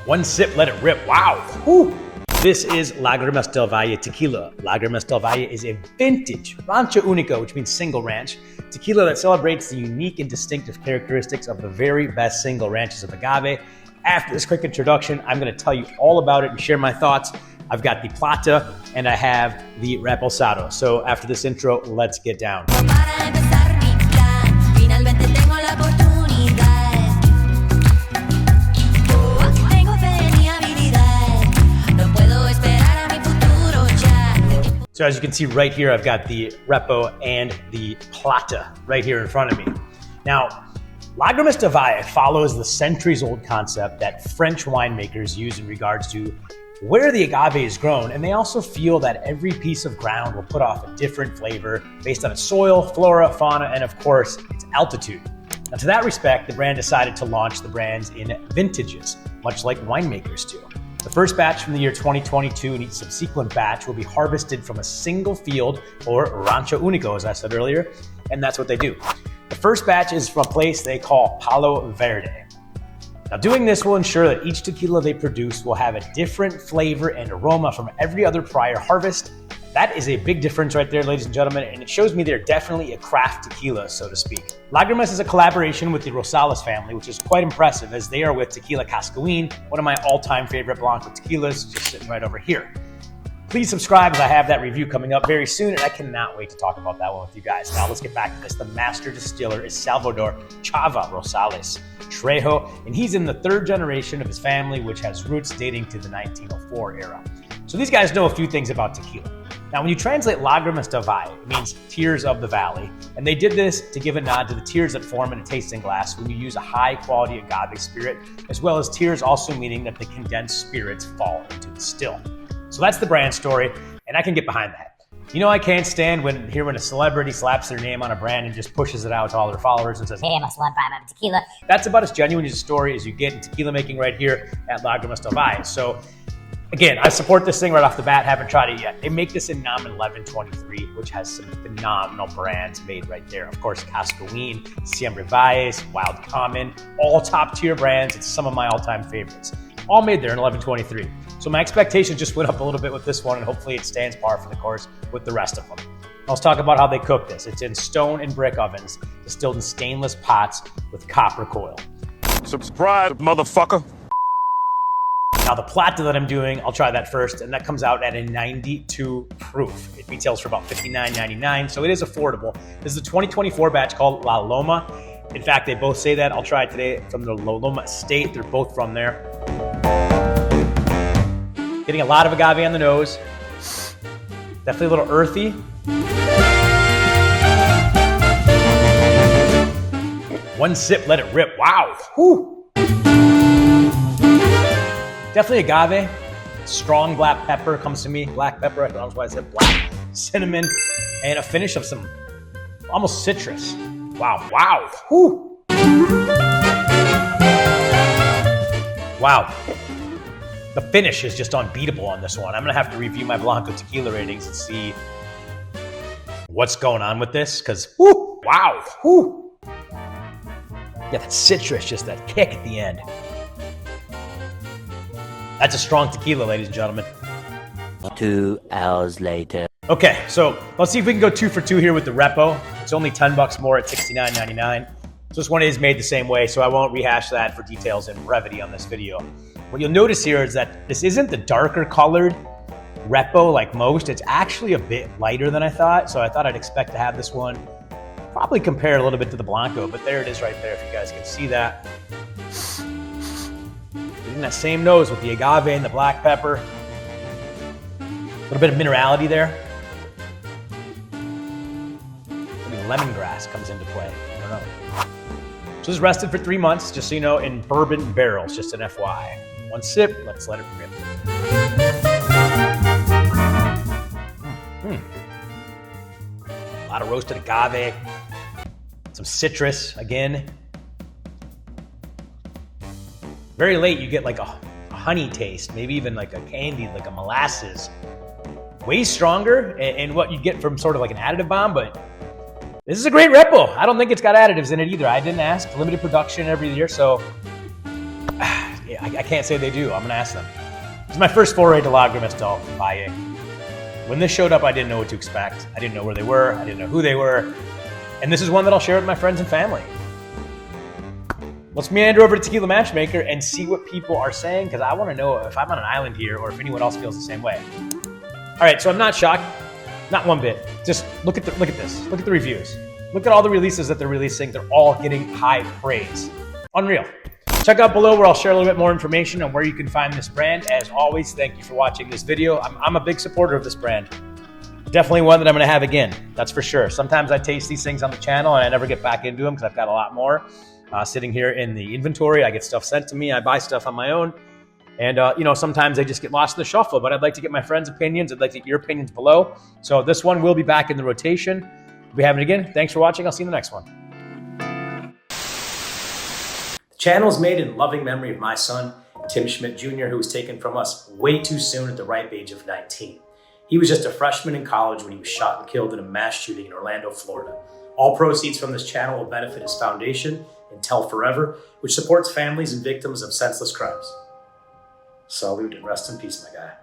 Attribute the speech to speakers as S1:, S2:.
S1: One sip, let it rip. Wow. Whew. This is Lágrimas del Valle tequila. Lágrimas del Valle is a vintage Rancho Único, which means single ranch, tequila that celebrates the unique and distinctive characteristics of the very best single ranches of Agave. After this quick introduction, I'm going to tell you all about it and share my thoughts. I've got the Plata and I have the Reposado. So after this intro, let's get down. So as you can see right here, I've got the Repo and the Plata right here in front of me. Now, Lágrimas del Valle follows the centuries-old concept that French winemakers use in regards to where the agave is grown, and they also feel that every piece of ground will put off a different flavor based on its soil, flora, fauna, and of course, its altitude. Now, to that respect, the brand decided to launch the brands in vintages, much like winemakers do. The first batch from the year 2022 and each subsequent batch will be harvested from a single field, or Rancho Único, as I said earlier, and that's what they do. The first batch is from a place they call Palo Verde. Now, doing this will ensure that each tequila they produce will have a different flavor and aroma from every other prior harvest. That is a big difference right there, ladies and gentlemen, and it shows me they're definitely a craft tequila, so to speak. Lágrimas is a collaboration with the Rosales family, which is quite impressive as they are with Tequila Cascahuín, one of my all-time favorite Blanco tequilas, just sitting right over here. Please subscribe as I have that review coming up very soon, and I cannot wait to talk about that one with you guys. Now let's get back to this. The master distiller is Salvador Chava Rosales Trejo, and he's in the third generation of his family, which has roots dating to the 1904 era. So these guys know a few things about tequila. Now, when you translate Lágrimas del Valle, it means tears of the valley. And they did this to give a nod to the tears that form in a tasting glass when you use a high quality agave spirit, as well as tears also meaning that the condensed spirits fall into the still. So that's the brand story, and I can get behind that. You know, I can't stand when a celebrity slaps their name on a brand and just pushes it out to all their followers and says, "Hey, I'm a celeb, I have tequila." That's about as genuine as a story as you get in tequila making right here at Lágrimas del Valle. So again, I support this thing right off the bat, haven't tried it yet. They make this in NOM 1123, which has some phenomenal brands made right there. Of course, Cascahuín, Siempre Valles, Wild Common, all top tier brands. It's some of my all-time favorites. All made there in 1123. So my expectations just went up a little bit with this one, and hopefully it stands par for the course with the rest of them. Let's talk about how they cook this. It's in stone and brick ovens, distilled in stainless pots with copper coil.
S2: Subscribe, motherfucker.
S1: Now the Plata that I'm doing, I'll try that first, and that comes out at a 92 proof. It retails for about $59.99, so it is affordable. This is a 2024 batch called La Loma. In fact, they both say that. I'll try it today from the Loma state. They're both from there. Getting a lot of agave on the nose. Definitely a little earthy. One sip, let it rip. Wow. Whew. Definitely agave. Strong black pepper comes to me. Black pepper, I don't know why I said black. Cinnamon, and a finish of some almost citrus. Wow, wow. Whew. Wow. The finish is just unbeatable on this one. I'm gonna have to review my Blanco tequila ratings and see what's going on with this, because whoo, wow, whoo. Yeah, that citrus, just that kick at the end. That's a strong tequila, ladies and gentlemen.
S3: 2 hours later.
S1: Okay, so let's see if we can go 2 for 2 here with the Repo. It's only $10 more at $69.99. So this one is made the same way, so I won't rehash that for details and brevity on this video. What you'll notice here is that this isn't the darker colored Repo like most. It's actually a bit lighter than I thought, so I thought I'd expect to have this one probably compare a little bit to the Blanco, but there it is right there if you guys can see that. Getting that same nose with the agave and the black pepper. A little bit of minerality there. Maybe lemongrass comes into play. I don't know. So this is rested for 3 months, just so you know, in bourbon barrels, just an FYI. One sip, let's let it rip. A lot of roasted agave, some citrus again. Very late, you get like a honey taste, maybe even like a candy, like a molasses. Way stronger in what you get from sort of like an additive bomb, but this is a great Repo. I don't think it's got additives in it either. I didn't ask. Limited production every year, so I can't say they do. I'm gonna ask them. It's my first foray to Lágrimas del Valle. When this showed up, I didn't know what to expect. I didn't know where they were. I didn't know who they were. And this is one that I'll share with my friends and family. Let's meander over to Tequila Matchmaker and see what people are saying, because I want to know if I'm on an island here or if anyone else feels the same way. All right, so I'm not shocked, not one bit. Just look at this. Look at the reviews. Look at all the releases that they're releasing. They're all getting high praise. Unreal. Check out below where I'll share a little bit more information on where you can find this brand. As always, thank you for watching this video. I'm a big supporter of this brand. Definitely one that I'm going to have again. That's for sure. Sometimes I taste these things on the channel and I never get back into them because I've got a lot more. Sitting here in the inventory, I get stuff sent to me. I buy stuff on my own. And, sometimes they just get lost in the shuffle, but I'd like to get my friends' opinions. I'd like to get your opinions below. So this one will be back in the rotation. If we have it again, thanks for watching. I'll see you in the next one. The channel is made in loving memory of my son, Tim Schmidt Jr., who was taken from us way too soon at the ripe age of 19. He was just a freshman in college when he was shot and killed in a mass shooting in Orlando, Florida. All proceeds from this channel will benefit his foundation, Intel Forever, which supports families and victims of senseless crimes. Salute and rest in peace, my guy.